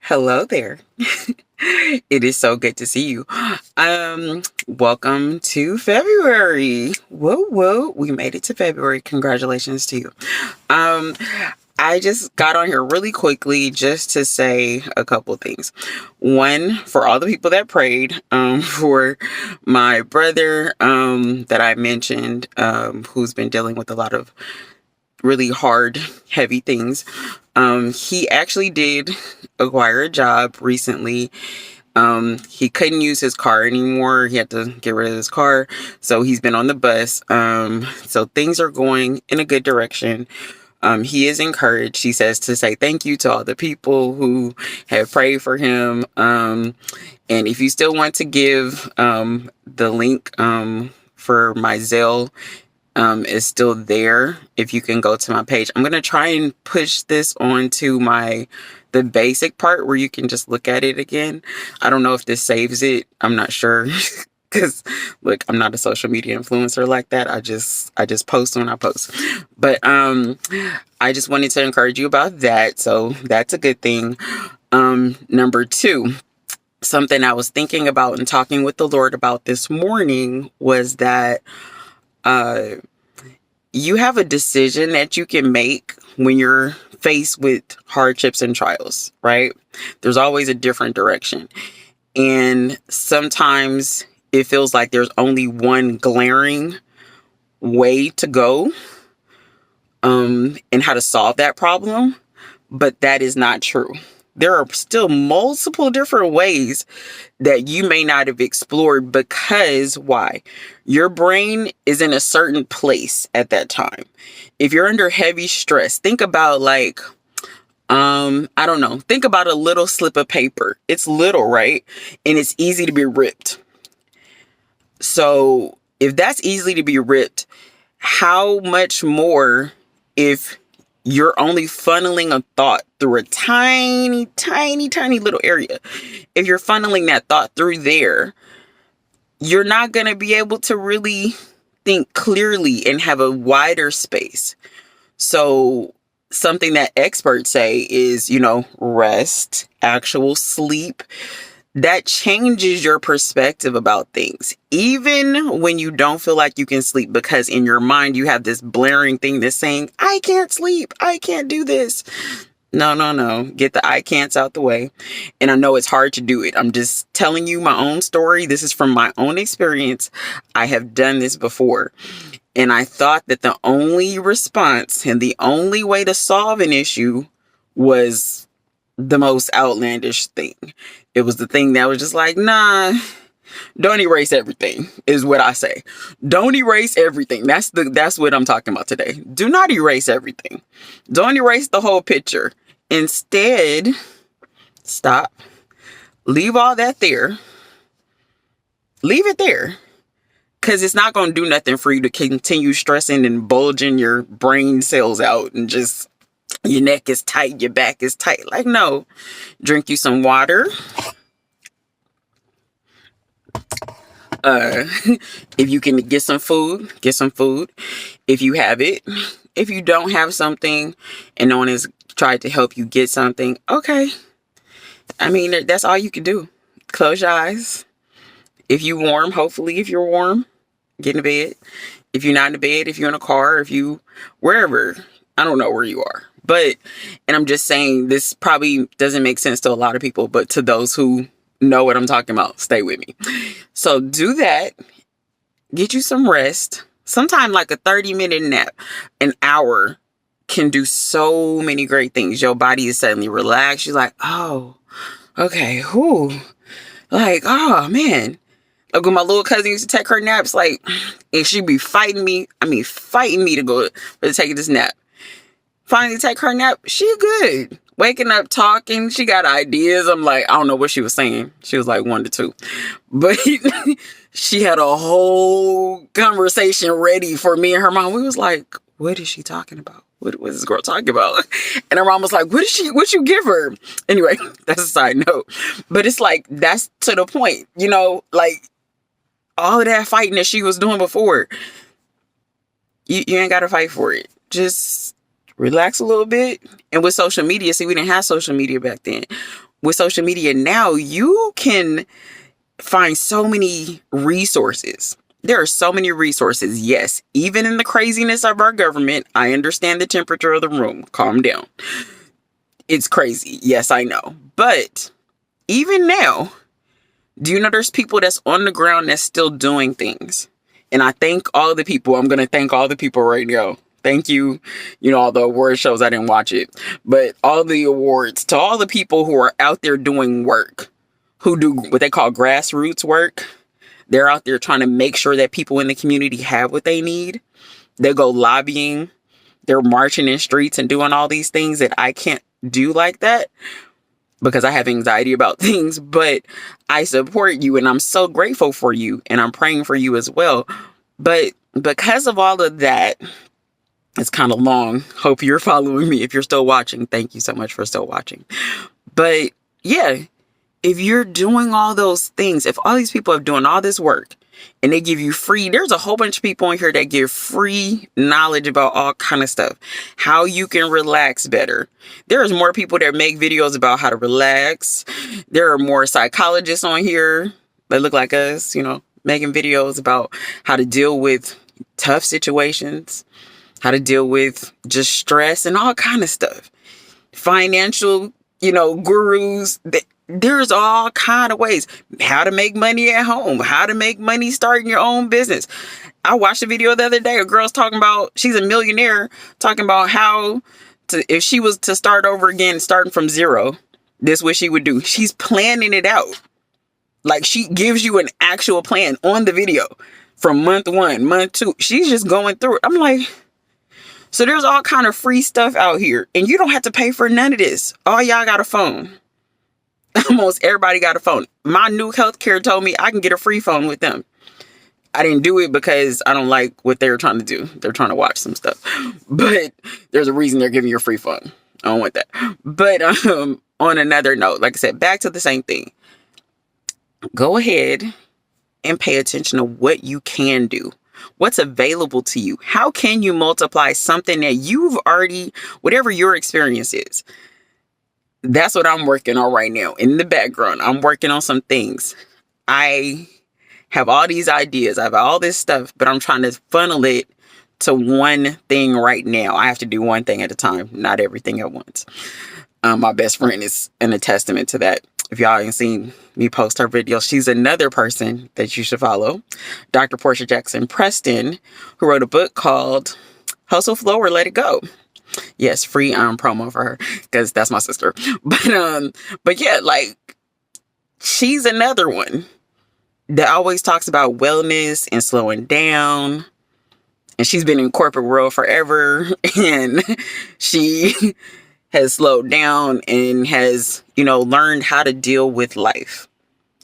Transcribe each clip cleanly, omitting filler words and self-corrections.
Hello there. It is so good to see you. Welcome to February. Whoa, whoa. We made it to February. Congratulations to you. Um, I just got on here really quickly just to say a couple things. One, for all the people that prayed, for my brother, that I mentioned, who's been dealing with a lot of really hard, heavy things. He actually did acquire a job recently. He couldn't use his car anymore. He had to get rid of his car. So he's been on the bus. So things are going in a good direction. He is encouraged. He says to say thank you to all the people who have prayed for him. And if you still want to give, the link, for my Zelle, is still there. If you can go to my page, I'm going to try and push this onto the basic part where you can just look at it again. I don't know if this saves it. I'm not sure. Cause look, I'm not a social media influencer like that. I just post when I post, but, I just wanted to encourage you about that. So that's a good thing. Number two, something I was thinking about and talking with the Lord about this morning was that, you have a decision that you can make when you're faced with hardships and trials, right? There's always a different direction. And sometimes it feels like there's only one glaring way to go, and how to solve that problem. But that is not true. There are still multiple different ways that you may not have explored because why? Your brain is in a certain place at that time. If you're under heavy stress, think about I don't know, think about a little slip of paper. It's little, right? And it's easy to be ripped. So if that's easily to be ripped, how much more if you're only funneling a thought through a tiny, tiny, tiny little area. If you're funneling that thought through there, you're not going to be able to really think clearly and have a wider space. So something that experts say is, rest, actual sleep. That changes your perspective about things, even when you don't feel like you can sleep, because in your mind, you have this blaring thing that's saying, I can't sleep. I can't do this. No, no, no. Get the I can'ts out the way. And I know it's hard to do it. I'm just telling you my own story. This is from my own experience. I have done this before. And I thought that the only response and the only way to solve an issue was the most outlandish thing. It was the thing that was just like, nah, don't erase everything is what I say. Don't erase everything. That's what I'm talking about today. Do not erase everything. Don't erase the whole picture. Instead, stop. Leave all that there. Leave it there. Because it's not going to do nothing for you to continue stressing and bulging your brain cells out and just your neck is tight, your back is tight. Like, no. Drink you some water. If you can get some food, get some food. If you have it. If you don't have something and no one has tried to help you get something, okay. I mean, that's all you can do. Close your eyes. If you're warm, hopefully, if you're warm, get in the bed. If you're not in the bed, if you're in a car, wherever, I don't know where you are. But, and I'm just saying, this probably doesn't make sense to a lot of people, but to those who know what I'm talking about, stay with me. So do that. Get you some rest. Sometime like a 30-minute nap, an hour can do so many great things. Your body is suddenly relaxed. You're like, oh, okay, whew. Like, oh, man. Like when my little cousin used to take her naps, like, and she'd be fighting me to go for taking this nap. Finally take her nap, she good. Waking up, talking, she got ideas. I'm like, I don't know what she was saying. She was like 1 to 2. But she had a whole conversation ready for me and her mom. We was like, what is she talking about? What was this girl talking about? And her mom was like, what you give her? Anyway, that's a side note. But it's like, that's to the point, like all of that fighting that she was doing before, you ain't got to fight for it. Just relax a little bit. And with social media, see, we didn't have social media back then. with social media now, you can find so many resources. There are so many resources. Yes, even in the craziness of our government, I understand the temperature of the room. Calm down. It's crazy. Yes, I know. But even now, do you know there's people that's on the ground that's still doing things? And I thank all the people. I'm going to thank all the people right now. Thank you. You know, all the award shows, I didn't watch it. But all the awards to all the people who are out there doing work, who do what they call grassroots work. They're out there trying to make sure that people in the community have what they need. They go lobbying. They're marching in streets and doing all these things that I can't do like that because I have anxiety about things. But I support you and I'm so grateful for you and I'm praying for you as well. But because of all of that, it's kind of long. Hope you're following me. If you're still watching, thank you so much for still watching. But yeah, if you're doing all those things, if all these people are doing all this work and they give you free, there's a whole bunch of people in here that give free knowledge about all kind of stuff, how you can relax better. There's more people that make videos about how to relax. There are more psychologists on here that look like us, you know, making videos about how to deal with tough situations, how to deal with just stress and all kind of stuff. Financial, you know, gurus. There's all kind of ways. How to make money at home. How to make money starting your own business. I watched a video the other day. A girl's talking about, she's a millionaire, talking about how to, if she was to start over again, starting from zero, this is what she would do. She's planning it out. Like she gives you an actual plan on the video from month 1, month 2. She's just going through it. I'm like, so there's all kind of free stuff out here and you don't have to pay for none of this. All y'all got a phone. Almost everybody got a phone. My new healthcare told me I can get a free phone with them. I didn't do it because I don't like what they're trying to do. They're trying to watch some stuff. But there's a reason they're giving you a free phone. I don't want that. But on another note, like I said, back to the same thing. Go ahead and pay attention to what you can do. What's available to you? How can you multiply something that you've already, whatever your experience is? That's what I'm working on right now. In the background, I'm working on some things. I have all these ideas. I have all this stuff, but I'm trying to funnel it to one thing right now. I have to do one thing at a time, not everything at once. My best friend is a testament to that. If y'all ain't seen me post her video, she's another person that you should follow. Dr. Portia Jackson Preston, who wrote a book called Hustle Flow or Let It Go. Yes, free promo for her because that's my sister. But yeah, like she's another one that always talks about wellness and slowing down. And she's been in corporate world forever and she has slowed down and has, you know, learned how to deal with life.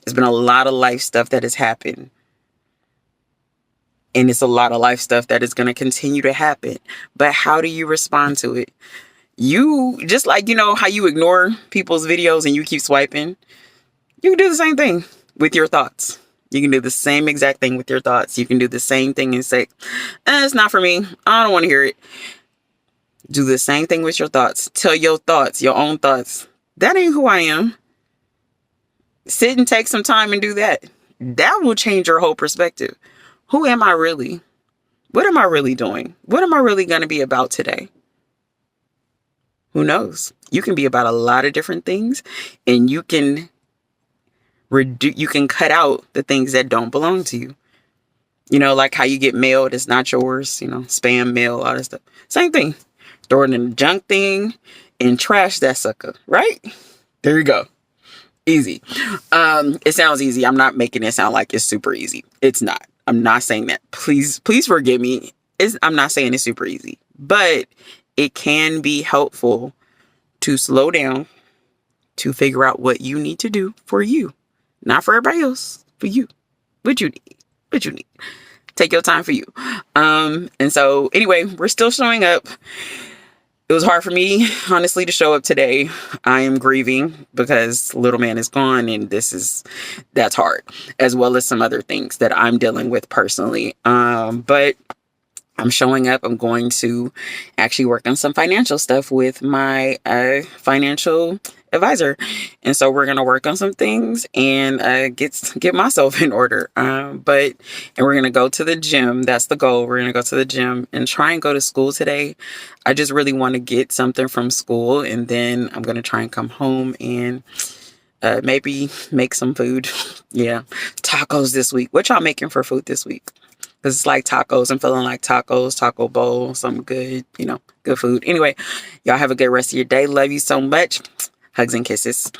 There's been a lot of life stuff that has happened. And it's a lot of life stuff that is going to continue to happen. But how do you respond to it? You, just like, you know, how you ignore people's videos and you keep swiping, you can do the same thing with your thoughts. You can do the same exact thing with your thoughts. You can do the same thing and say, it's not for me. I don't want to hear it. Do the same thing with your thoughts. Tell your thoughts, your own thoughts. That ain't who I am. Sit and take some time and do that. That will change your whole perspective. Who am I really? What am I really doing? What am I really going to be about today? Who knows? You can be about a lot of different things and you can cut out the things that don't belong to you. You know, like how you get mail that's not yours, you know, spam mail, all that stuff. Same thing. Throw it in the junk thing and trash that sucker, right? There you go. Easy. It sounds easy. I'm not making it sound like it's super easy. It's not. I'm not saying that. Please forgive me. I'm not saying it's super easy, but it can be helpful to slow down, to figure out what you need to do for you, not for everybody else, for you. What you need. Take your time for you. And so anyway, we're still showing up. It was hard for me, honestly, to show up today. I am grieving because little man is gone and that's hard, as well as some other things that I'm dealing with personally. But I'm showing up. I'm going to actually work on some financial stuff with my financial advisor, and so we're gonna work on some things and get myself in order. And we're gonna go to the gym. That's the goal. We're gonna go to the gym and try and go to school today. I just really want to get something from school, and then I'm gonna try and come home and maybe make some food. Yeah, tacos this week. What y'all making for food this week? Because it's like tacos. I'm feeling like tacos, taco bowl, some good, good food. Anyway, y'all have a good rest of your day. Love you so much. Hugs and kisses.